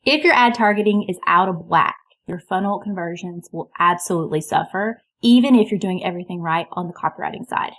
If your ad targeting is out of whack, your funnel conversions will absolutely suffer, even if you're doing everything right on the copywriting side.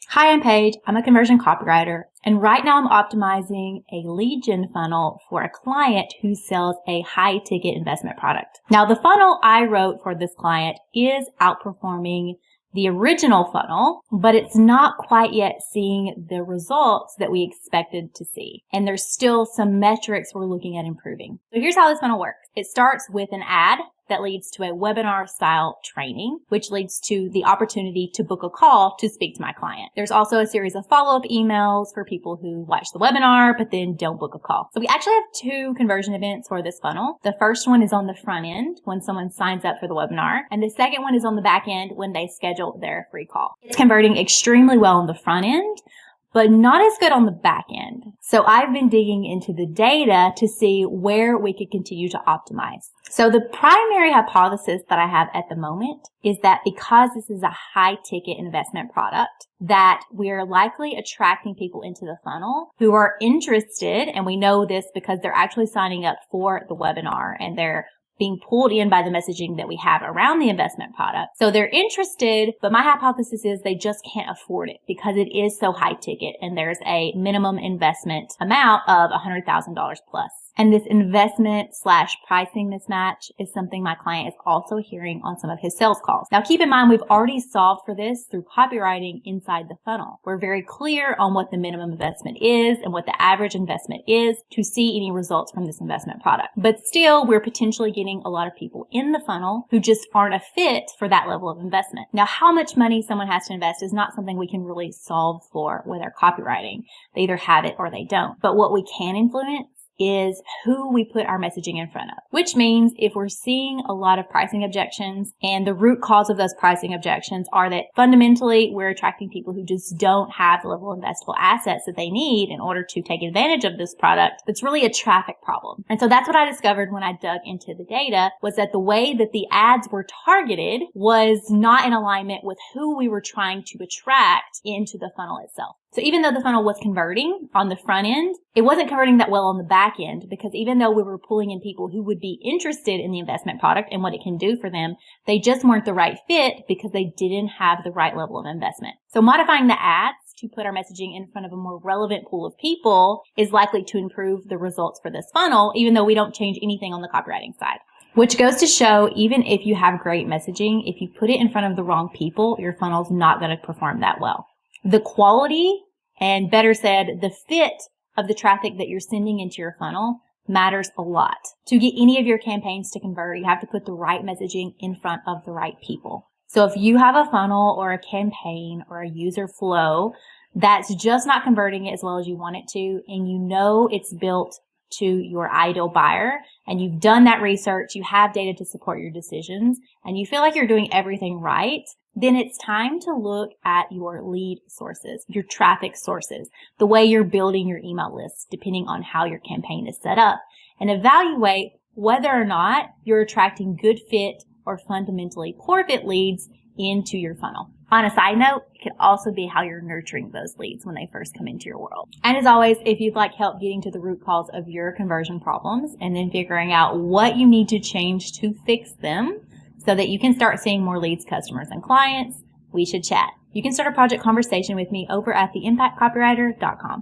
Hi, I'm Paige. I'm a conversion copywriter, and right now I'm optimizing a lead gen funnel for a client who sells a high-ticket investment product. Now, the funnel I wrote for this client is outperforming the original funnel, but it's not quite yet seeing the results that we expected to see. And there's still some metrics we're looking at improving. So here's how this funnel works. It starts with an ad that leads to a webinar style training, which leads to the opportunity to book a call to speak to my client. There's also a series of follow-up emails for people who watch the webinar, but then don't book a call. So we actually have 2 conversion events for this funnel. The first one is on the front end when someone signs up for the webinar, and the second one is on the back end when they schedule their free call. It's converting extremely well on the front end, but not as good on the back end. So I've been digging into the data to see where we could continue to optimize. So the primary hypothesis that I have at the moment is that because this is a high ticket investment product, that we're likely attracting people into the funnel who are interested, and we know this because they're actually signing up for the webinar and they're being pulled in by the messaging that we have around the investment product. So they're interested, but my hypothesis is they just can't afford it because it is so high ticket and there's a minimum investment amount of $100,000 plus. And this investment / pricing mismatch is something my client is also hearing on some of his sales calls. Now keep in mind, we've already solved for this through copywriting inside the funnel. We're very clear on what the minimum investment is and what the average investment is to see any results from this investment product. But still, we're potentially getting a lot of people in the funnel who just aren't a fit for that level of investment. Now, how much money someone has to invest is not something we can really solve for with our copywriting. They either have it or they don't. But what we can influence is who we put our messaging in front of, which means if we're seeing a lot of pricing objections and the root cause of those pricing objections are that fundamentally we're attracting people who just don't have the level of investable assets that they need in order to take advantage of this product, that's really a traffic problem. And so that's what I discovered when I dug into the data, was that the way that the ads were targeted was not in alignment with who we were trying to attract into the funnel itself. So even though the funnel was converting on the front end, it wasn't converting that well on the back end, because even though we were pulling in people who would be interested in the investment product and what it can do for them, they just weren't the right fit because they didn't have the right level of investment. So modifying the ads to put our messaging in front of a more relevant pool of people is likely to improve the results for this funnel, even though we don't change anything on the copywriting side. Which goes to show, even if you have great messaging, if you put it in front of the wrong people, your funnel's not going to perform that well. The quality, and better said, the fit of the traffic that you're sending into your funnel matters a lot. To get any of your campaigns to convert, you have to put the right messaging in front of the right people. So if you have a funnel or a campaign or a user flow that's just not converting it as well as you want it to, and you know it's built to your ideal buyer, and you've done that research, you have data to support your decisions, and you feel like you're doing everything right, then it's time to look at your lead sources, your traffic sources, the way you're building your email list, depending on how your campaign is set up, and evaluate whether or not you're attracting good fit or fundamentally poor fit leads into your funnel. On a side note, it can also be how you're nurturing those leads when they first come into your world. And as always, if you'd like help getting to the root cause of your conversion problems and then figuring out what you need to change to fix them so that you can start seeing more leads, customers, and clients, we should chat. You can start a project conversation with me over at theimpactcopywriter.com.